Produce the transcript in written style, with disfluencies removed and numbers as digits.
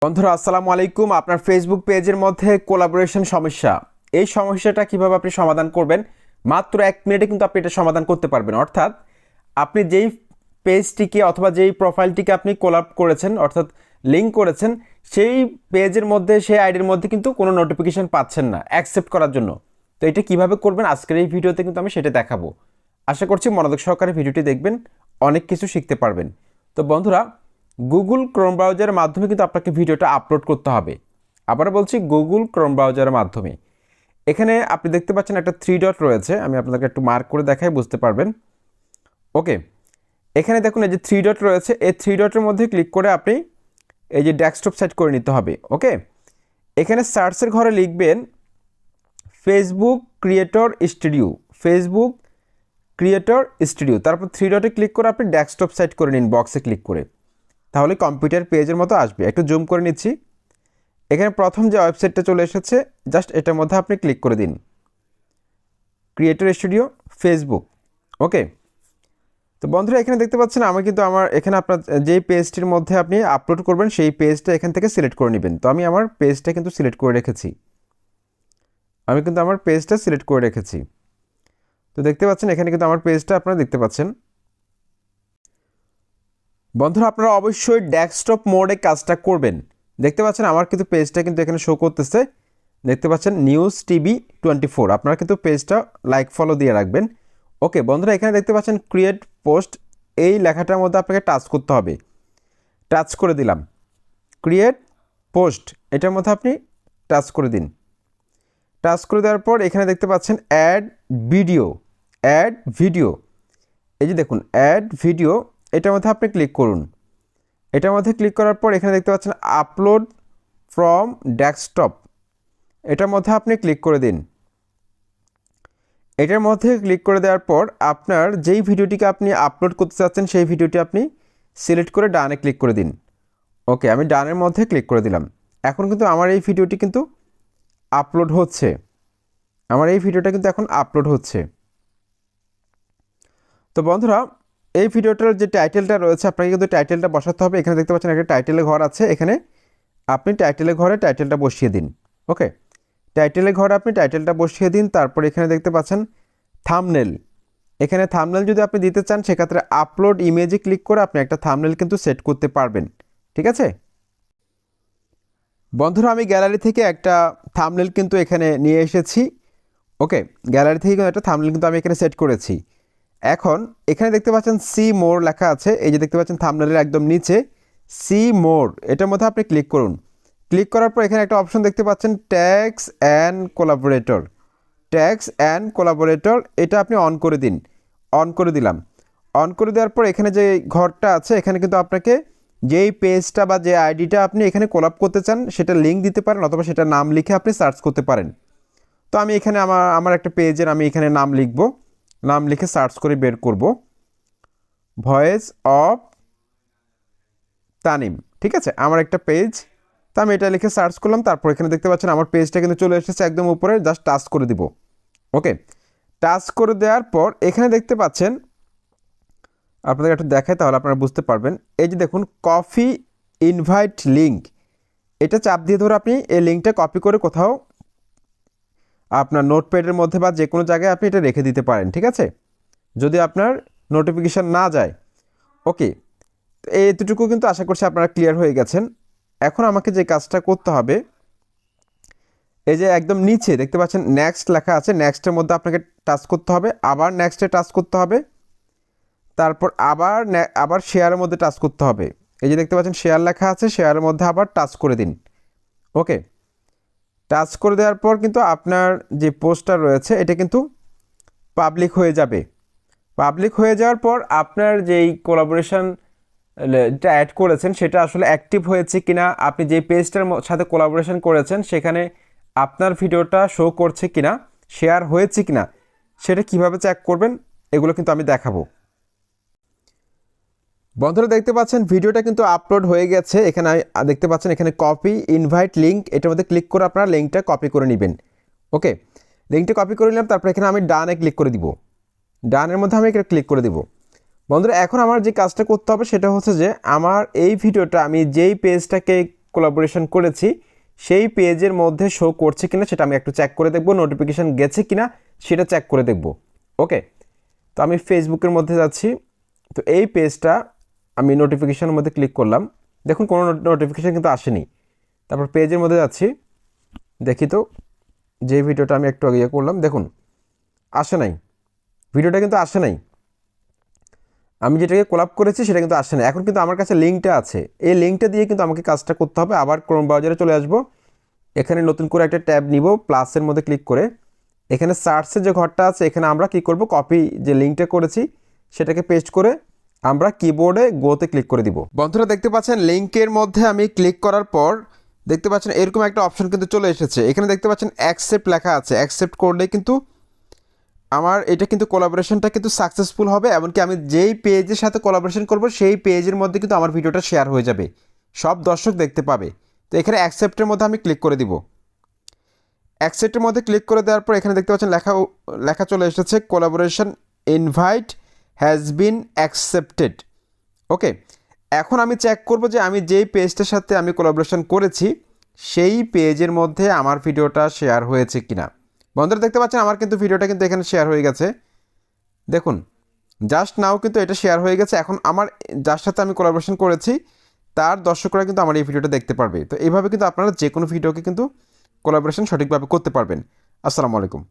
বন্ধুরা আসসালামু আলাইকুম। আপনার ফেসবুক পেজের মধ্যে কোলাবোরেশন সমস্যা, এই সমস্যাটা কিভাবে আপনি সমাধান করবেন মাত্র 1 মিনিটে কিন্তু আপনি এটা সমাধান করতে পারবেন। অর্থাৎ আপনি যেই পেজটিকে অথবা যেই প্রোফাইলটিকে আপনি কোলাব করেছেন অর্থাৎ লিঙ্ক করেছেন, সেই পেজের মধ্যে সেই আইডির মধ্যে কিন্তু কোনো নোটিফিকেশন পাচ্ছেন না অ্যাকসেপ্ট করার জন্য। তো এটা কিভাবে করবেন আজকের এই ভিডিওতে কিন্তু আমি সেটা দেখাবো। আশা করছি মনোযোগ সহকারে ভিডিওটি দেখবেন, অনেক কিছু শিখতে পারবেন। তো বন্ধুরা, গুগল ক্রোম ব্রাউজারের মাধ্যমে কিন্তু আপনাকে ভিডিওটা আপলোড করতে হবে। আবারও বলছি, গুগল ক্রোম ব্রাউজারের মাধ্যমে। এখানে আপনি দেখতে পাচ্ছেন একটা 3 ডট রয়েছে, আমি আপনাকে একটু মার্ক করে দেখাই, বুঝতে পারবেন। ওকে, এখানে দেখুন এই যে 3 ডট রয়েছে, এই 3 ডটের মধ্যে ক্লিক করে আপনি এই যে ডেস্কটপ সেট করে নিতে হবে। ওকে, এখানে সার্চের ঘরে লিখবেন Facebook creator studio, Facebook creator studio, তারপর 3 ডটে ক্লিক করে আপনি ডেস্কটপ সেট করে নিন বক্সে ক্লিক করে, তাহলে কম্পিউটার পেজের মতো আসবে। একটু জুম করে নিচ্ছি। এখানে প্রথম যে ওয়েবসাইটটা চলে এসেছে, জাস্ট এটার মধ্যে আপনি ক্লিক করে দিন, ক্রিয়েটর স্টুডিও ফেসবুক। ওকে, তো বন্ধুরা এখানে দেখতে পাচ্ছেন আমি কিন্তু এখানে আপনার যেই পেজটির মধ্যে আপনি আপলোড করবেন সেই পেজটা এখান থেকে সিলেক্ট করে নেবেন। তো আমি আমার পেজটা কিন্তু সিলেক্ট করে রেখেছি, তো দেখতে পাচ্ছেন এখানে কিন্তু আমার পেজটা আপনারা দেখতে পাচ্ছেন। বন্ধুরা আপনারা অবশ্যই ডেস্কটপ মোডে কাজটা করবেন। দেখতে পাচ্ছেন আমার কিন্তু পেজটা কিন্তু এখানে শো করতেছে, দেখতে পাচ্ছেন নিউজ টিভি 24। আপনারা কিন্তু পেজটা লাইক ফলো দিয়ে রাখবেন। ওকে বন্ধুরা, এখানে দেখতে পাচ্ছেন ক্রিয়েট পোস্ট, এই লেখাটার মধ্যে আপনাকে টাচ করতে হবে। টাচ করে দিলাম, ক্রিয়েট পোস্ট, এটার মধ্যে আপনি টাচ করে দিন। টাচ করে দেওয়ার পর এখানে দেখতে পাচ্ছেন অ্যাড ভিডিও, এই যে দেখুন অ্যাড ভিডিও, এটার মধ্যে আপনি ক্লিক করুন। এটার মধ্যে ক্লিক করার পর এখানে দেখতে পাচ্ছেন আপলোড ফ্রম ডেস্কটপ, এটার মধ্যে আপনি ক্লিক করে দিন। এটার মধ্যে ক্লিক করে দেওয়ার পর আপনার যেই ভিডিওটিকে আপনি আপলোড করতে চাচ্ছেন সেই ভিডিওটি আপনি সিলেক্ট করে ডানে ক্লিক করে দিন। ওকে, আমি ডানের মধ্যে ক্লিক করে দিলাম। এখন কিন্তু আমার এই ভিডিওটি কিন্তু আপলোড হচ্ছে, এখন আপলোড হচ্ছে। তো বন্ধুরা, এই ভিডিওটার যে টাইটেলটা রয়েছে আপনাকে কিন্তু টাইটেলটা বসাতে হবে। এখানে দেখতে পাচ্ছেন একটা টাইটেলের ঘর আছে, এখানে আপনি টাইটেলের ঘরে টাইটেলটা বসিয়ে দিন। ওকে, টাইটেলের ঘরে আপনি টাইটেলটা বসিয়ে দিন। তারপর এখানে দেখতে পাচ্ছেন থাম্বনেল, এখানে থাম্বনেল যদি আপনি দিতে চান সেক্ষেত্রে আপলোড ইমেজে ক্লিক করে আপনি একটা থাম্বনেল কিন্তু সেট করতে পারবেন। ঠিক আছে বন্ধুরা, আমি গ্যালারি থেকে একটা থাম্বনেল কিন্তু এখানে নিয়ে এসেছি। ওকে, গ্যালারি থেকে একটা থাম্বনেল কিন্তু আমি এখানে সেট করেছি। এখন এখানে দেখতে পাচ্ছেন সি মোর লেখা আছে, এই যে দেখতে পাচ্ছেন থাম্বনেলের একদম নিচে সি মোর, এটার মধ্যে আপনি ক্লিক করুন। ক্লিক করার পর এখানে একটা অপশন দেখতে পাচ্ছেন ট্যাগস অ্যান্ড কোলাবোরেটর, এটা আপনি অন করে দিন। অন করে দিলাম। অন করে দেওয়ার পর এখানে যে ঘরটা আছে, এখানে কিন্তু আপনাকে যেই পেজটা বা যে আইডিটা আপনি এখানে কোলাব করতে চান সেটা লিঙ্ক দিতে পারেন, অথবা সেটা নাম লিখে আপনি সার্চ করতে পারেন। তো আমি এখানে আমার একটা পেজের আমি এখানে নাম লিখব, নাম লিখে সার্চ করে বের করব ভয়েস অফ তানিম। ঠিক আছে, আমার একটা পেজ, তো আমি এটা লিখে সার্চ করলাম। তারপর এখানে দেখতে পাচ্ছেন আমার পেজটা কিন্তু চলে এসেছে একদম উপরে, জাস্ট টাচ করে দিব। ওকে, টাচ করে দেওয়ার পর এখানে দেখতে পাচ্ছেন, আপনাদের একটু দেখায় তাহলে আপনারা বুঝতে পারবেন। এই যে দেখুন কপি ইনভাইট লিঙ্ক, এটা চাপ দিয়ে ধরে আপনি এই লিঙ্কটা কপি করে কোথাও আপনার নোটপ্যাডের মধ্যে বা যে কোনো জায়গায় আপনি এটা রেখে দিতে পারেন। ঠিক আছে, যদি আপনার নোটিফিকেশান না যায়। ওকে, তো এইটুকু কিন্তু আশা করছি আপনারা ক্লিয়ার হয়ে গেছেন। এখন আমাকে যে কাজটা করতে হবে, এই যে একদম নিচে দেখতে পাচ্ছেন নেক্সট লেখা আছে, নেক্সটের মধ্যে আপনাকে টাচ করতে হবে, আবার নেক্সটে টাচ করতে হবে, তারপর আবার শেয়ারের মধ্যে টাচ করতে হবে। এই যে দেখতে পাচ্ছেন শেয়ার লেখা আছে, শেয়ারের মধ্যে আবার টাচ করে দিন। ওকে, টাচ করে দেওয়ার পর কিন্তু আপনার যে পোস্টটা রয়েছে এটা কিন্তু পাবলিক হয়ে যাবে। পাবলিক হয়ে যাওয়ার পর আপনার যেই কোলাবোরেশনটা অ্যাড করেছেন সেটা আসলে অ্যাক্টিভ হয়েছে কিনা, আপনি যে পেজটার সাথে কোলাবোরেশন করেছেন সেখানে আপনার ভিডিওটা শো করছে কিনা, শেয়ার হয়েছে কিনা, সেটা কিভাবে চেক করবেন এগুলো কিন্তু আমি দেখাবো। বন্ধুরা দেখতে পাচ্ছেন ভিডিওটা কিন্তু আপলোড হয়ে গেছে। এখানে দেখতে পাচ্ছেন এখানে কপি ইনভাইট লিঙ্ক, এটার মধ্যে ক্লিক করে আপনারা লিঙ্কটা কপি করে নেবেন। ওকে, লিঙ্কটা কপি করে নিলাম। তারপর এখানে আমি ডানে ক্লিক করে দিব, ডানের মধ্যে আমি এখানে ক্লিক করে দিব। বন্ধুরা এখন আমার যে কাজটা করতে হবে সেটা হচ্ছে যে আমার এই ভিডিওটা আমি যেই পেজটাকে কোলাবোরেশন করেছি সেই পেজের মধ্যে শো করছে কিনা সেটা আমি একটু চেক করে দেখব, নোটিফিকেশান গেছে কিনা সেটা চেক করে দেখব। ওকে, তো আমি ফেসবুকের মধ্যে যাচ্ছি। তো এই পেজটা আমি নোটিফিকেশানের মধ্যে ক্লিক করলাম, দেখুন কোনো নোটিফিকেশান কিন্তু আসেনি। তারপর পেজের মধ্যে যাচ্ছি, দেখি তো যে ভিডিওটা আমি একটু আগে করলাম, দেখুন আসে নাই, ভিডিওটা কিন্তু আসে নাই। আমি যেটাকে কোলাপ করেছি সেটা কিন্তু আসে না। এখন কিন্তু আমার কাছে লিঙ্কটা আছে, এই লিঙ্কটা দিয়ে কিন্তু আমাকে কাজটা করতে হবে। আবার ক্রোম ব্রাউজারে চলে আসবো, এখানে নতুন করে একটা ট্যাব নিব, প্লাসের মধ্যে ক্লিক করে এখানে সার্চের যে ঘরটা আছে এখানে আমরা কি করব, কপি যে লিঙ্কটা করেছি সেটাকে পেস্ট করে আমরা কিবোর্ডে গোতে ক্লিক করে দিব। বন্ধুরা দেখতে পাচ্ছেন লিঙ্কের মধ্যে আমি ক্লিক করার পর দেখতে পাচ্ছেন এরকম একটা অপশন কিন্তু চলে এসেছে। এখানে দেখতে পাচ্ছেন অ্যাকসেপ্ট লেখা আছে, অ্যাকসেপ্ট করলে কিন্তু আমার এটা কিন্তু কোলাবোরেশনটা কিন্তু সাকসেসফুল হবে। এমনকি আমি যেই পেজের সাথে কোলাবোরেশন করব সেই পেজের মধ্যে কিন্তু আমার ভিডিওটা শেয়ার হয়ে যাবে, সব দর্শক দেখতে পাবে। তো এখানে অ্যাকসেপ্টের মধ্যে আমি ক্লিক করে দিব। অ্যাকসেপ্টের মধ্যে ক্লিক করে দেওয়ার পর এখানে দেখতে পাচ্ছেন লেখা চলে এসেছে collaboration invite has been accepted. Okay, এখন আমি চেক করব যে আমি যেই পেজটার সাথে আমি কোলাবোরেশন করেছি সেই পেজের মধ্যে আমার ভিডিওটা শেয়ার হয়েছে কিনা। বন্ধুরা দেখতে পাচ্ছেন আমার কিন্তু ভিডিওটা কিন্তু এখানে শেয়ার হয়ে গেছে, দেখুন জাস্ট নাও কিন্তু এটা শেয়ার হয়ে গেছে। এখন আমার যার সাথে আমি কোলাবোরেশন করেছি তার দর্শকরা কিন্তু আমার এই ভিডিওটা দেখতে পারবে। তো এইভাবে কিন্তু আপনারা যে কোনো ভিডিওকে কিন্তু কোলাবোরেশন সঠিকভাবে করতে পারবেন। আসসালামু আলাইকুম।